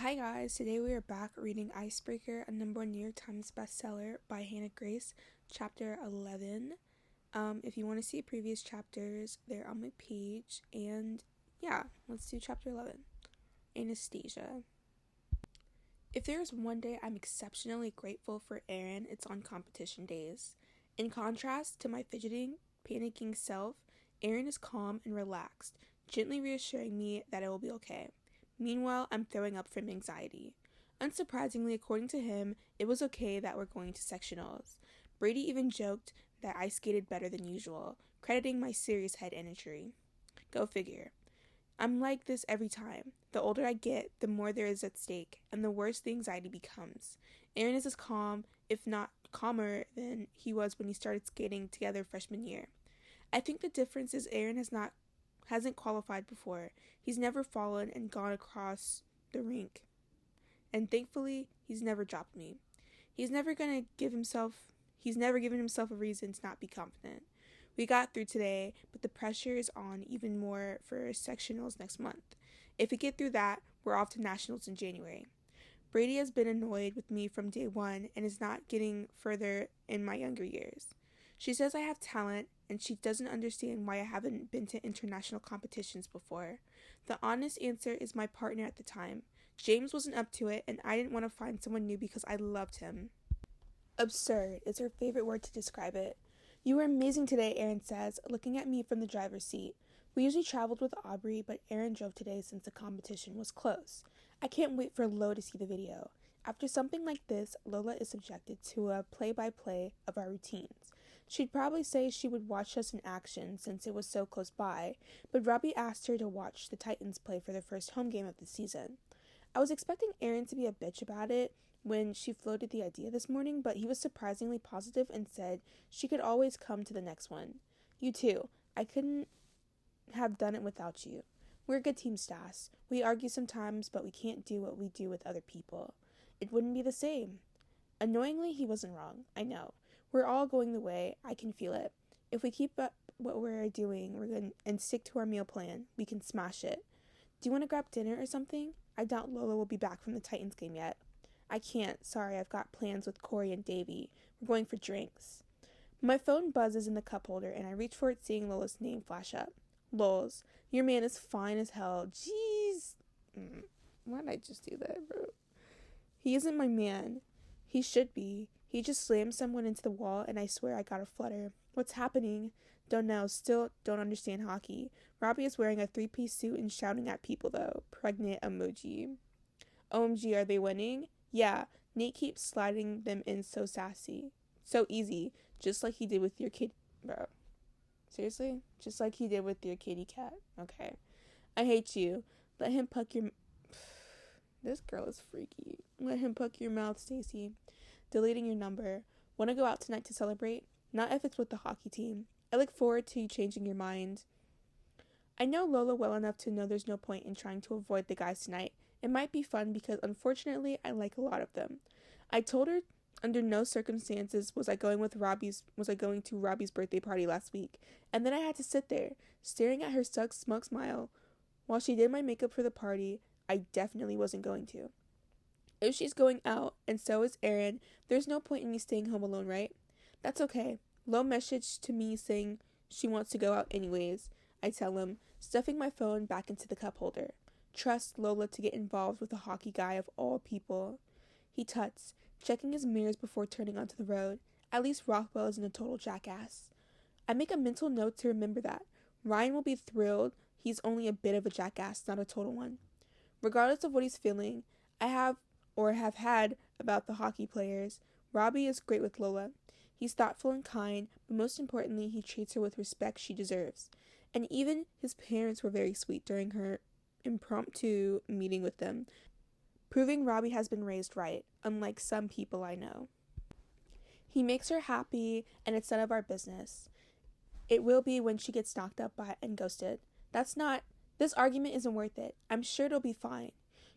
Hi guys, today we are back reading IceBreaker, a #1 New York Times bestseller by Hannah Grace, chapter 11. If you want to see previous chapters, they're on my page, and yeah, let's do chapter 11. Anastasia. If there is one day I'm exceptionally grateful for Aaron, it's on competition days. In contrast to my fidgeting, panicking self, Aaron is calm and relaxed, gently reassuring me that it will be okay. Meanwhile, I'm throwing up from anxiety. Unsurprisingly, according to him, it was okay that we're going to sectionals. Brady even joked that I skated better than usual, crediting my serious head injury. Go figure. I'm like this every time. The older I get, the more there is at stake, and the worse the anxiety becomes. Aaron is as calm, if not calmer, than he was when he started skating together freshman year. I think the difference is Aaron hasn't qualified before. He's never fallen and gone across the rink. And thankfully, he's never dropped me. He's never given himself a reason to not be confident. We got through today, but the pressure is on even more for sectionals next month. If we get through that, we're off to nationals in January. Brady has been annoyed with me from day one and is not getting further in my younger years. She says I have talent, and she doesn't understand why I haven't been to international competitions before. The honest answer is my partner at the time. James wasn't up to it, and I didn't want to find someone new because I loved him. Absurd is her favorite word to describe it. You were amazing today, Aaron says, looking at me from the driver's seat. We usually traveled with Aubrey, but Aaron drove today since the competition was close. I can't wait for Lo to see the video. After something like this, Lola is subjected to a play-by-play of our routines. She'd probably say she would watch us in action since it was so close by, but Robbie asked her to watch the Titans play for their first home game of the season. I was expecting Aaron to be a bitch about it when she floated the idea this morning, but he was surprisingly positive and said she could always come to the next one. You too. I couldn't have done it without you. We're a good team, Stas. We argue sometimes, but we can't do what we do with other people. It wouldn't be the same. Annoyingly, he wasn't wrong. I know. We're all going the way. I can feel it. If we keep up what we're doing and stick to our meal plan, we can smash it. Do you want to grab dinner or something? I doubt Lola will be back from the Titans game yet. I can't. Sorry, I've got plans with Corey and Davey. We're going for drinks. My phone buzzes in the cup holder, and I reach for it seeing Lola's name flash up. Lols, your man is fine as hell. Jeez. Why did I just do that, bro? He isn't my man. He should be. He just slammed someone into the wall, and I swear I got a flutter. What's happening? Don't know. Still don't understand hockey. Robbie is wearing a 3-piece suit and shouting at people, though. Pregnant emoji. OMG, are they winning? Yeah. Nate keeps sliding them in so sassy. So easy. Just like he did with your kid. Bro. Seriously? Just like he did with your kitty cat. Okay. I hate you. Let him puck your... This girl is freaky. Let him puck your mouth, Stacy. Deleting your number. Want to go out tonight to celebrate? Not if it's with the hockey team. I look forward to you changing your mind. I know Lola well enough to know there's no point in trying to avoid the guys tonight. It might be fun because unfortunately I like a lot of them. I told her under no circumstances was I going to Robbie's birthday party last week, and then I had to sit there, staring at her smug smile. While she did my makeup for the party, I definitely wasn't going to. If she's going out, and so is Aaron, there's no point in me staying home alone, right? That's okay. Lo messaged to me saying she wants to go out anyways, I tell him, stuffing my phone back into the cup holder. Trust Lola to get involved with a hockey guy of all people. He tuts, checking his mirrors before turning onto the road. At least Rockwell isn't a total jackass. I make a mental note to remember that. Ryan will be thrilled. He's only a bit of a jackass, not a total one. Regardless of what he's feeling, I have had about the hockey players, Robbie is great with Lola. He's thoughtful and kind, but most importantly, he treats her with respect she deserves. And even his parents were very sweet during her impromptu meeting with them, proving Robbie has been raised right, unlike some people I know. He makes her happy, and it's none of our business. It will be when she gets knocked up by and ghosted. This argument isn't worth it. I'm sure it'll be fine.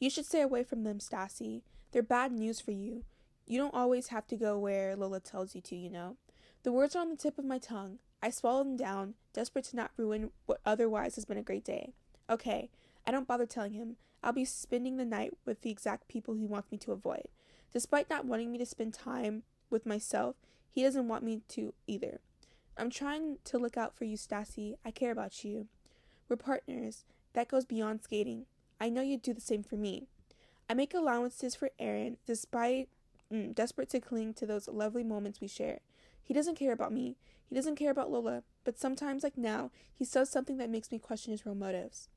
You should stay away from them, Stassi. They're bad news for you. You don't always have to go where Lola tells you to, you know. The words are on the tip of my tongue. I swallow them down, desperate to not ruin what otherwise has been a great day. Okay, I don't bother telling him. I'll be spending the night with the exact people he wants me to avoid. Despite not wanting me to spend time with myself, he doesn't want me to either. I'm trying to look out for you, Stassi. I care about you. We're partners. That goes beyond skating. I know you'd do the same for me. I make allowances for Aaron, despite desperate to cling to those lovely moments we share. He doesn't care about me. He doesn't care about Lola. But sometimes, like now, he says something that makes me question his real motives.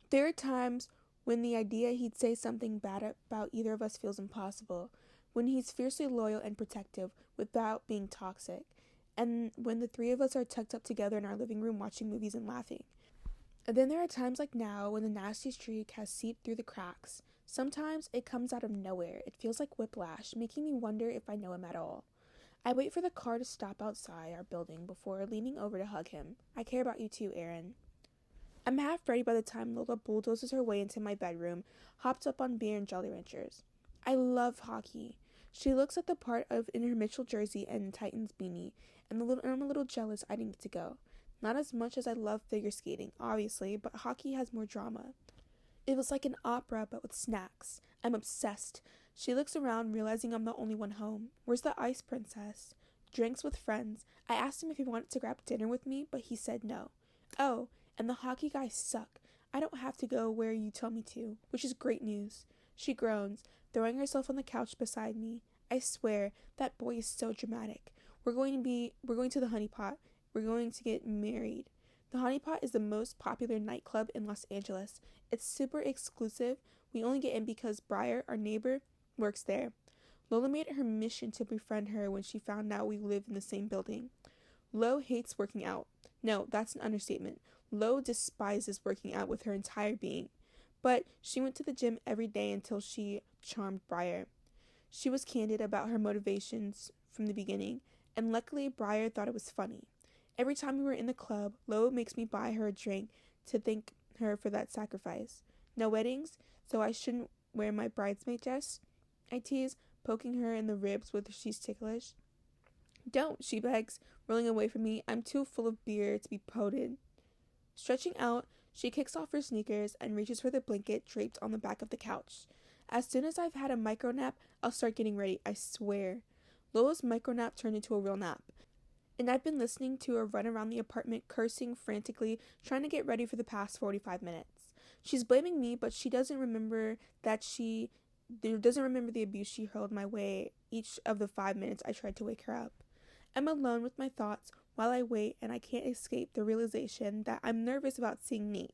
There are times when the idea he'd say something bad about either of us feels impossible, when he's fiercely loyal and protective without being toxic, and when the three of us are tucked up together in our living room watching movies and laughing. And then there are times like now when the nasty streak has seeped through the cracks. Sometimes it comes out of nowhere. It feels like whiplash, making me wonder if I know him at all. I wait for the car to stop outside our building before leaning over to hug him. I care about you too, Aaron. I'm half ready by the time Lola bulldozes her way into my bedroom, hops up on beer and Jolly Ranchers. I love hockey. She looks at the part of in her Mitchell jersey and Titans beanie, and I'm a little jealous I didn't get to go. Not as much as I love figure skating, obviously, but hockey has more drama. It was like an opera, but with snacks. I'm obsessed. She looks around, realizing I'm the only one home. Where's the ice princess? Drinks with friends. I asked him if he wanted to grab dinner with me, but he said no. Oh, and the hockey guys suck. I don't have to go where you tell me to, which is great news. She groans, throwing herself on the couch beside me. I swear, that boy is so dramatic. We're going to the Honey Pot. We're going to get married. The Honey Pot is the most popular nightclub in Los Angeles. It's super exclusive. We only get in because Briar, our neighbor, works there. Lola made it her mission to befriend her when she found out we lived in the same building. Lo hates working out. No, that's an understatement. Lo despises working out with her entire being. But she went to the gym every day until she charmed Briar. She was candid about her motivations from the beginning, and luckily Briar thought it was funny. Every time we were in the club, Lo makes me buy her a drink to thank her for that sacrifice. No weddings, so I shouldn't wear my bridesmaid dress? I tease, poking her in the ribs with she's ticklish. Don't, she begs, rolling away from me. I'm too full of beer to be pouted. Stretching out, she kicks off her sneakers and reaches for the blanket draped on the back of the couch. As soon as I've had a micro nap, I'll start getting ready, I swear. Lola's micro nap turned into a real nap, and I've been listening to her run around the apartment, cursing frantically, trying to get ready for the past 45 minutes. She's blaming me, but she doesn't remember the abuse she hurled my way each of the 5 minutes I tried to wake her up. I'm alone with my thoughts while I wait, and I can't escape the realization that I'm nervous about seeing Nate.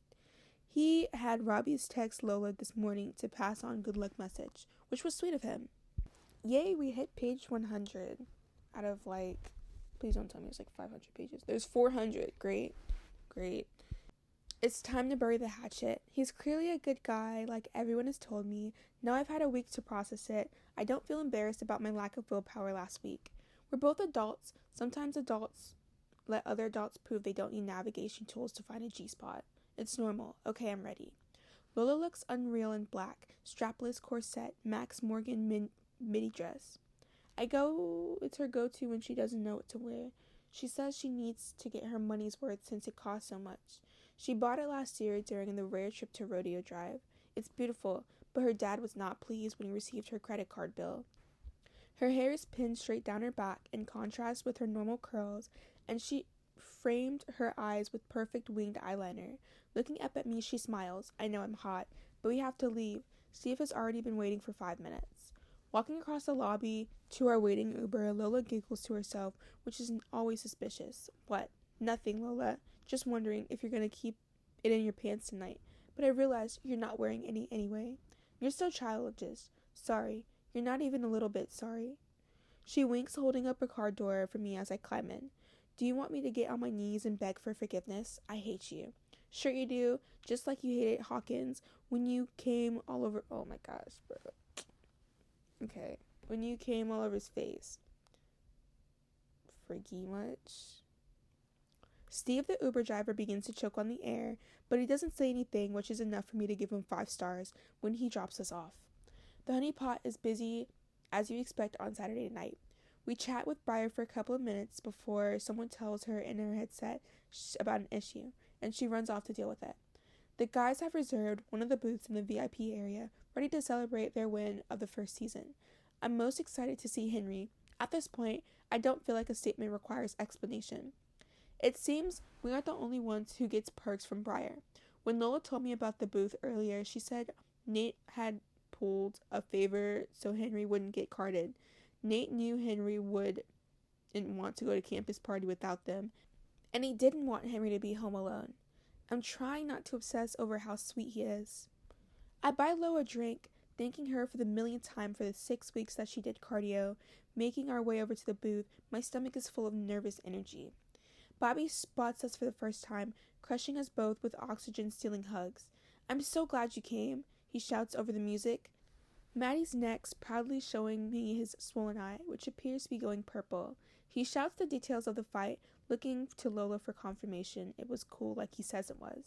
He had Robbie's text Lola this morning to pass on good luck message, which was sweet of him. Yay, we hit page 100 out of please don't tell me it's 500 pages. There's 400. Great. It's time to bury the hatchet. He's clearly a good guy, like everyone has told me. Now I've had a week to process it. I don't feel embarrassed about my lack of willpower last week. We're both adults. Sometimes adults let other adults prove they don't need navigation tools to find a G-spot. It's normal. Okay, I'm ready. Lola looks unreal in black, strapless corset, Max Morgan midi dress. It's her go-to when she doesn't know what to wear. She says she needs to get her money's worth since it costs so much. She bought it last year during the rare trip to Rodeo Drive. It's beautiful, but her dad was not pleased when he received her credit card bill. Her hair is pinned straight down her back in contrast with her normal curls, and she framed her eyes with perfect winged eyeliner. Looking up at me, she smiles. I know I'm hot, but we have to leave. Steve has already been waiting for 5 minutes. Walking across the lobby to our waiting Uber, Lola giggles to herself, which is always suspicious. What? Nothing, Lola. Just wondering if you're going to keep it in your pants tonight. But I realize you're not wearing any anyway. You're so childish. Sorry. You're not even a little bit sorry. She winks, holding up her car door for me as I climb in. Do you want me to get on my knees and beg for forgiveness? I hate you. Sure you do. Just like you hated Hawkins when you came all over... Oh my gosh, bro. Okay. When you came all over his face. Freaky much? Steve, the Uber driver, begins to choke on the air, but he doesn't say anything, which is enough for me to give him 5 stars when he drops us off. The Honey Pot is busy, as you expect, on Saturday night. We chat with Briar for a couple of minutes before someone tells her in her headset about an issue, and she runs off to deal with it. The guys have reserved one of the booths in the VIP area, ready to celebrate their win of the first season. I'm most excited to see Henry. At this point, I don't feel like a statement requires explanation. It seems we aren't the only ones who gets perks from Briar. When Lola told me about the booth earlier, she said Nate had pulled a favor so Henry wouldn't get carded. Nate knew Henry wouldn't want to go to campus party without them, and he didn't want Henry to be home alone. I'm trying not to obsess over how sweet he is. I buy Lola a drink, thanking her for the millionth time for the 6 weeks that she did cardio. Making our way over to the booth, my stomach is full of nervous energy. Bobby spots us for the first time, crushing us both with oxygen-stealing hugs. I'm so glad you came, he shouts over the music. Maddie's next, proudly showing me his swollen eye, which appears to be going purple. He shouts the details of the fight, looking to Lola for confirmation it was cool like he says it was.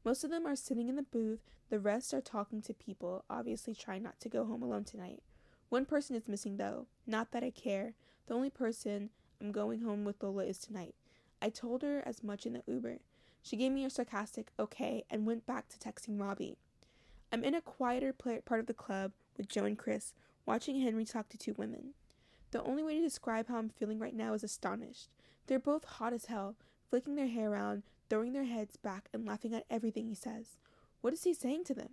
Most of them are sitting in the booth, the rest are talking to people, obviously trying not to go home alone tonight. One person is missing though, not that I care. The only person I'm going home with Lola is tonight. I told her as much in the Uber. She gave me a sarcastic okay and went back to texting Robbie. I'm in a quieter part of the club with Joe and Chris, watching Henry talk to 2 women. The only way to describe how I'm feeling right now is astonished. They're both hot as hell, flicking their hair around, throwing their heads back, and laughing at everything he says. What is he saying to them?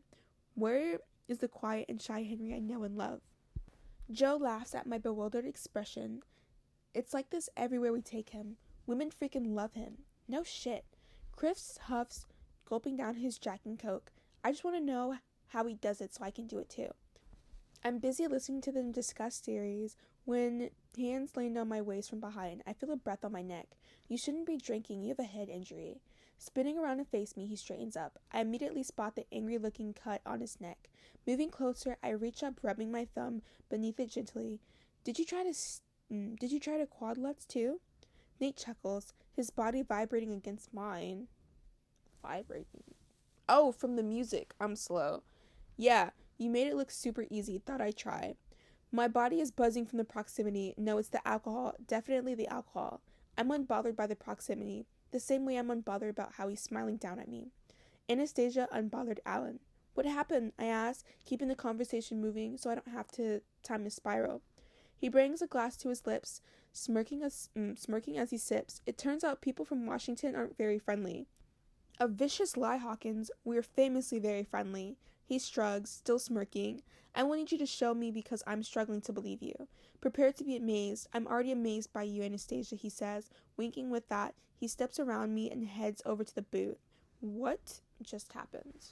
Where is the quiet and shy Henry I know and love? Joe laughs at my bewildered expression. It's like this everywhere we take him. Women freaking love him. No shit. Chris huffs, gulping down his Jack and Coke. I just want to know how he does it so I can do it too. I'm busy listening to them discuss theories when hands land on my waist from behind. I feel a breath on my neck. You shouldn't be drinking. You have a head injury. Spinning around to face me, he straightens up. I immediately spot the angry-looking cut on his neck. Moving closer, I reach up, rubbing my thumb beneath it gently. Did you try to quad lutz too? Nate chuckles, his body vibrating against mine. Vibrating. Oh, from the music. I'm slow. Yeah, you made it look super easy. Thought I'd try. My body is buzzing from the proximity. No, it's the alcohol. Definitely the alcohol. I'm unbothered by the proximity, the same way I'm unbothered about how he's smiling down at me. Anastasia unbothered Alan. What happened? I asked, keeping the conversation moving so I don't have to time a spiral. He brings a glass to his lips, smirking as he sips. It turns out people from Washington aren't very friendly. A vicious lie, Hawkins. We're famously very friendly. He shrugs, still smirking. I wanted you to show me because I'm struggling to believe you. Prepare to be amazed. I'm already amazed by you, Anastasia, he says. Winking with that, he steps around me and heads over to the booth. What just happened?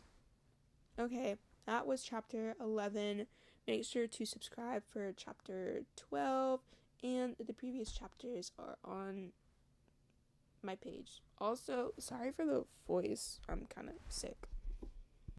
Okay, that was chapter 11. Make sure to subscribe for chapter 12, and the previous chapters are on my page. Also, sorry for the voice. I'm kind of sick.